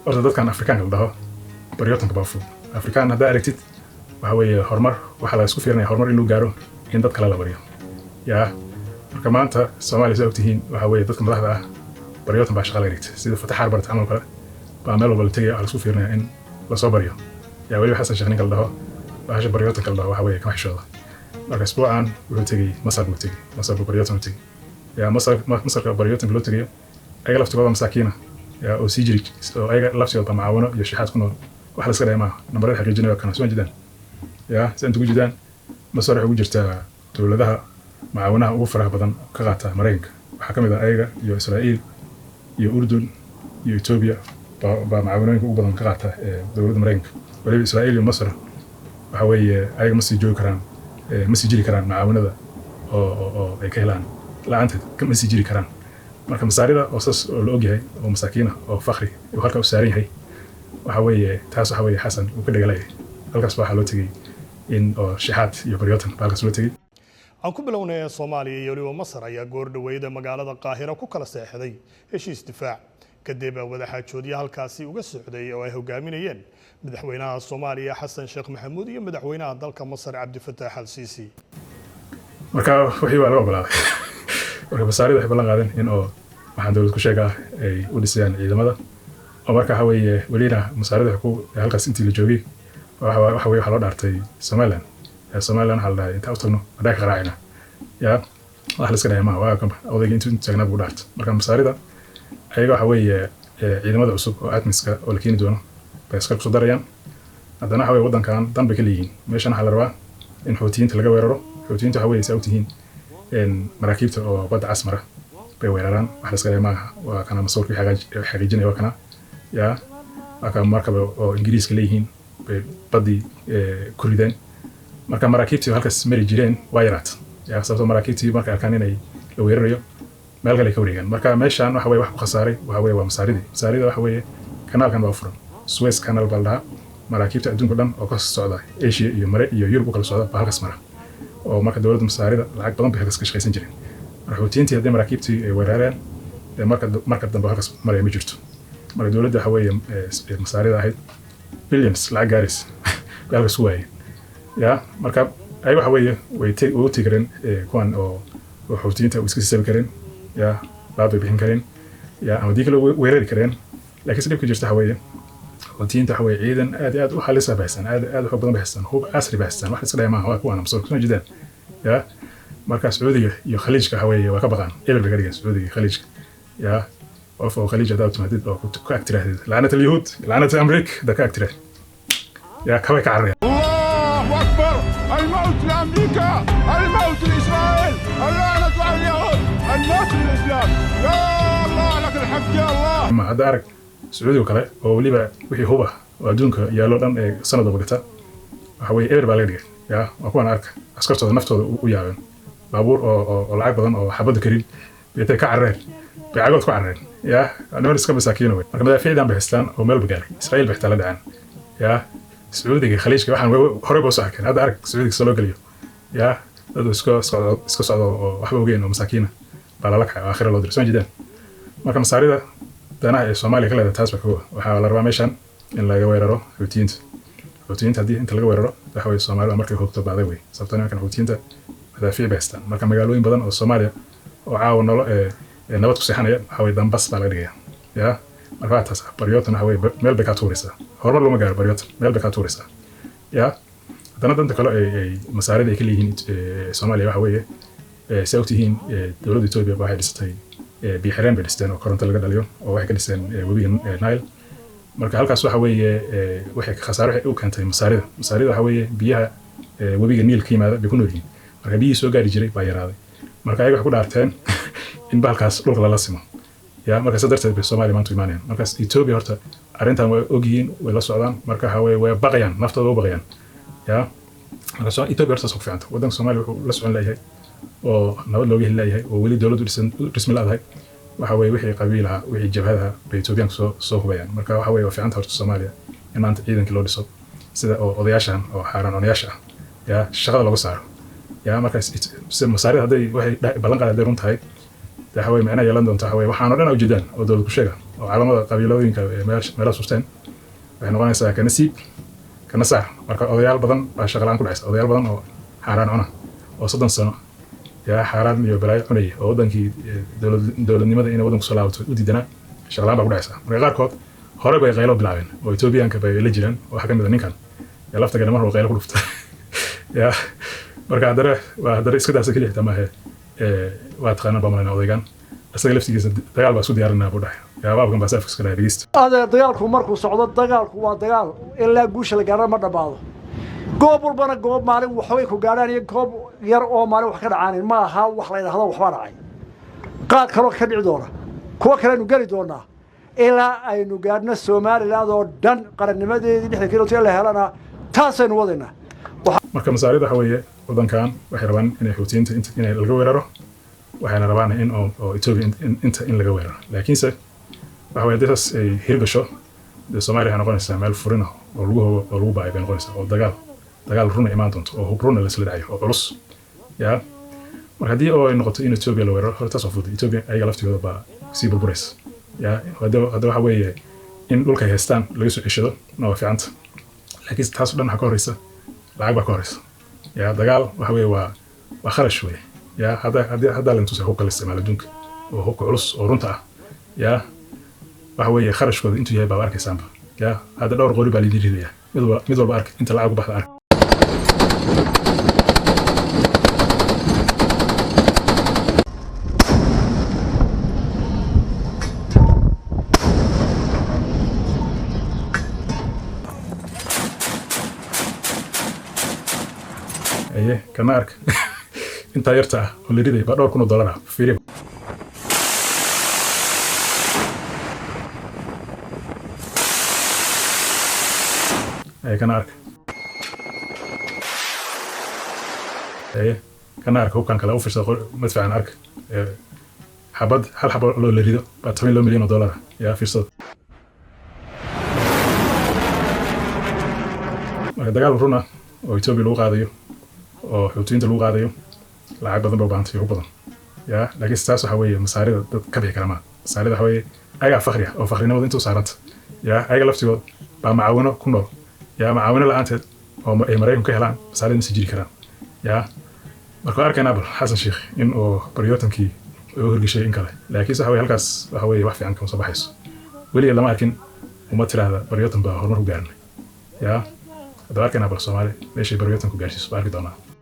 horta dadkan Afrikaanka la dhaho baryotanka baa fudud Afrikaan hadda aragtid waxa weeye horumar waxa la isku fiirinayaa horumar inuu gaaro in dad kale la bariyo yaa marka maanta Soomaaliya soo ogtihiin waxa weeye dadka madaxda ah baryotan baa shaqo la dhigtay sida fataxaar barta camal kale baa meel walba la tagay la isku fiirinayaa in la soo bariyo yaa wali xasan sheekh ninka la dhaho waxa baryotanka la dhaho waxa weeye kama xishooda marka isbuucan wuxuu tagay Masar baryotan u tagay yaa Masar baryotan loo tagay ayaga laftooda masaakiina yaa oo sii jiri oo ayaga laftooda macaawino iyo shixaad ku nool wax la iska dheemaa nambarada xaqiijinaya kana soo jidaan yaa si inta ku jidaan Masar waxa ugu jirta dawladaha macaawinaha ugu faraha badan ka qaata Mareykanka waxa kamid ah ayaga iyo Israa'iil iyo Urdun iyo Ethiopia baa macaawinooyinka ugu badan ka qaata dawladda Mareykanka waliba Israa'iil iyo Masar waxa weeye ayaga ma sii joogi karaan ma sii jiri karaan macaawinada oo ay ka helaan la'aanteed kama sii jiri karaan marka masaarida oo saas oo la ogyahay oo masaakiina oo fakhri oo halka u saaran yahay waxa weeye taas waxa weeye xasan uu ka dhagalay halkaas waxa loo tagay in oo shixaad iyo baryotan halkaas loo tagay aan ku bilownay Soomaaliya iyo waliba Masar ayaa goor dhaweeyda magaalada Qaahira ku kala seexday heshiis difaac kadib wada xaajoodyo halkaasi uga socday oo ay hogaaminayeen madaxweynaha Soomaaliya Xasan Sheekh Maxamuud iyo madaxweynaha dalka Masar Cabdi Fataax al-Siisi marka wixii waa laga oggolaaday marka masaarida waxay ballan qaadeen in oo waxaan dawladda ku sheegaa ay u dhisayaan ciidamada oo marka waxa weeye waliina masaarida ku halkaas intii la joogay waxa weeye waxa loo dhaartay Soomaaliland Soomaaliland hal dhaay inta u tagno adaa ka qaraacina yaa wax la iska dhaayma waa kan odayga intuu tagnaa buu dhaartay marka masaarida ayaga waxa weeye ciidamada cusub oo admiska oo la keeni doono bay iska soo darayaan haddana waxa weeye wadankan danbe ka leeyihiin meeshan waxa la rabaa in xoutiyiinta laga weeraro xoutiyiinta waxa weeye say ogtihiin in maraakiibta oo badda casmara bay weeraraan wax la iska dhaayma waa kana masuulka xaqiijinaya waa kana yaa aka markaba oo Ingiriiska leeyihiin bay badii ku rideen marka maraakiibtii halkaas mari jireen waa yaraat yaa sababtoo maraakiibtii marka arkaan inay la weerarayo meel kale ka wareegaan marka meeshan waxa weeye wax ku khasaaray waxa weeye waa masaarida waxa weeye kanaalkan baa furan Suez Canal baa lahaa maraakiibta adduunka dhan oo ka socda Asia iyo Mare iyo Yurub kala socda baa halkaas mara oo marka dawladda masaarida lacag badan bay halkaas ka shaqaysan jireen marka xoutiyiintii hadday maraakiibtii ay weerareen marka dambe halkaas maray ma jirto marka dawladda waxa weeye masaarida ahayd billions lacag gaaris bay halkaas waayeen yaa marka ay waxa weeye way u tigireen kuwan oo xoutiyiinta iska sabi kareen yaa baad bay bixin kareen yaa ama diikala weerari kareen laakiin sidoo kale jirta waxa weeye xoutiyiinta waxa weeye ciidan aad u xalis bahaysan aad u xoog badan bahaysan hub casri bahaysan wax iska dhaayma waa kuwan amsoo soo jidaan yaa marka Sacuudiga iyo Khaliijka waxa weeye waa ka baqaan eber laga dhigay Sacuudiga iyo Khaliijka yaa oo Khaliij aad u madid oo ku agtiraahday laanat al-yahuud laanat Amrik da ka agtiraah yaa ka way ka carraya الله أكبر الموت لأمريكا الموت لإسرائيل اللعنة على اليهود النصر للإسلام يا الله لك الحمد يا الله ما هذا أرك سعودي وكله وليبا وحي هوبا وأدونك يا لودان سنة دبقتها وحوي إبر بالغ يا أكون أرك أسكرت هذا نفطه وياهم بابور أو العاب بدن أو حبض كريم بيتك عرّان بيعقد كعرّان يا أنا مرسك مساكين وين مركب في دام بهستان أو مال بقالي إسرائيل بيحتل دعان يا سعودي خليج waxaan hore boo saxkan hada arag Sacuudiga soo galiyo yaa dad iska socdo waxba ogeyn oo masaakiina baa la kacay aakhir loo dirsan jidaan marka masaarida danaha ee Soomaaliya kala taas waxa la rabaa meeshan in laga weeraro xoutiyiinta hadii inta laga weeraro waxa weeye Soomaaliya markay hogto baaday way sababtana kan xoutiyiinta madaafiic baystaan marka magaalooyin badan oo Soomaaliya oo caawa nabad ku seexanaya waxa weeye dambas baa laga dhigaya yaa marka taas baryotan waxa weeye meel bay ka tuuraysaa hormar loo magaalo baryotan meel bay ka tuuraysaa yaa haddana danta kale ay masaarida ay ka leeyihiin Soomaaliya waxa weeye sababtihiin dawladda Itoobiya waxay dhisatay biixireen bay dhisteen oo koronto laga dhaliyo oo waxay ka dhiseen webiga Nile marka halkaas waxa weeye waxay ka khasaaro u keentay masaarida waxa weeye biyaha webiga Nile ka yimaada bay ku nool yihiin marka biyihii soo gaari jiray baa yaraaday marka ayaga ku dhaarteen in balkaas dhulka la simo yaa marka sadarteed bay Soomaaliya maanta imaanayaan markaas Itoobiya horta arintan way ogyihiin way la socdaan marka waxa weeye way baqayaan naftooda u baqayaan yaa marka Itoobiya horta soo fiicanta wadanka Soomaaliya wuxuu la socon leeyahay oo nabad looga helayahay oo weli dawladdu dhismi laadahay waxa weeye wixii qabiilaha wixii jabhadaha bay Itoobiyaanku soo hubayaan marka waxa weeye waa fiicanta horta Soomaaliya in maanta ciidankii loo dhiso sida oo odayaashan oo xaaran odayaasha yaa shaqada lagu saaro yaa markaas masaarida hadday waxay ballan qaadeen runtahay waxa weeye macnaheedu yeelan doonta waxa weeye waxaan oo dhan u jeedaan oo dawladdu ku sheega وعلامة قبيلوين كملا سوستين إحنا قلنا سا كنسيب كنسع مركا أضيال بدن بشغلان كل عيس أضيال بدن أو حاران عنا وصدن سنة يا حاران يبلاي عني أو ودن كي دول النماذج إن ودن كسلاوت ودي دنا شغلان بقول عيسى مركا كود هرب يغيلوا بلاين وإثيوبيان كبي لجيران وحكم بدن كان يلفت كده مرة وغيره كلفت يا مركا هدر إسكت أسكيل اهتمامه واتخانق بمرنا أضيقان أسأل لفتي دجال بس ودي أرنا بوده يا بابا كم بس أفكس كده ريست هذا دجالكم مركو صعود دجالكم دجال إلا جوش اللي جرى مرة بعض قبل بنا قبل مالي وحويك وقارن يقب يرقوا مالي وحكر عاني ما ها وحلا هذا وحوار عين قاد كروك كبير دوره كوا كلا نقاري دورنا إلا أي نقارن السومالي لا دور دن قرن مدي نحن كيلو تيلا هلنا تاسن وضنا marka masaarida waxa weeye wadankan waxay rabaan inay xuutiyiinta inay laga weeraro waxayna rabaan in oo Ethiopia inta in laga weeraro laakiinse waxa weeye dadkaas ay hirgasho Soomaaliya waxay noqonaysaa meel furin oo lagu baay been qoysa oo dagaal run imaan doonto oo hub run la isla dhacayo oo culus ya marka hadii oo ay noqoto in Ethiopia la weeraro horta soo fuday Ethiopia ay laftigooda ba si burburis ya hada waxa weeye in dhulka ay haystaan laga soo ceshado waa fiicanta laakiin taas dhan waxa ka horeysa lacag baa ka horeysa ya dagaal waxa weeye waa kharash weeye ya hada la intuu hubka la isticmaalo adduunka oo hubka culus oo runta ah ya waxa weeye kharashkooda intuu yahay baa arkaysaanba ya hada dhowr qori baa lidii ridaya mid walba ark inta lacag u baxda ark ايه كما ارك انت يرتاح واللي ريدي بقى دور كنو دولار فيري ايه كان ارك ايه كان ارك هو كان كلا اوفيس مدفع عن ارك حبد هل حبد لو اللي ريدو بقى 8 مليون دولار يا في صوت dagaal runa oo Ethiopia lagu qaadayo oo xuutiyiinta lagu qaadayo lacag badan baa baantay ugu badan ya laakiin taas waxa weeye masaarida dad ka bixi kara ma masaarida waxa weeye ayaga fakhriya oo fakhrinimada intuu saaranta ya ayaga laftigood baa macaawino ku nool ya macaawino la'aanteed oo ay Mareykanku ka helaan masaarida ma jiri karaan ya marka arkayna bal Xasan Sheekh in oo bariyootankii uu hirgishay in kale laakiin waxa weeye halkaas waxa weeye wax fiican kama soo baxayso weli lama arkin uma tiraahda bariyootan baa horumar u gaarnay ya هذا كان أبو الصومالي ليش يبريوتن كوجاشيس بارك دونا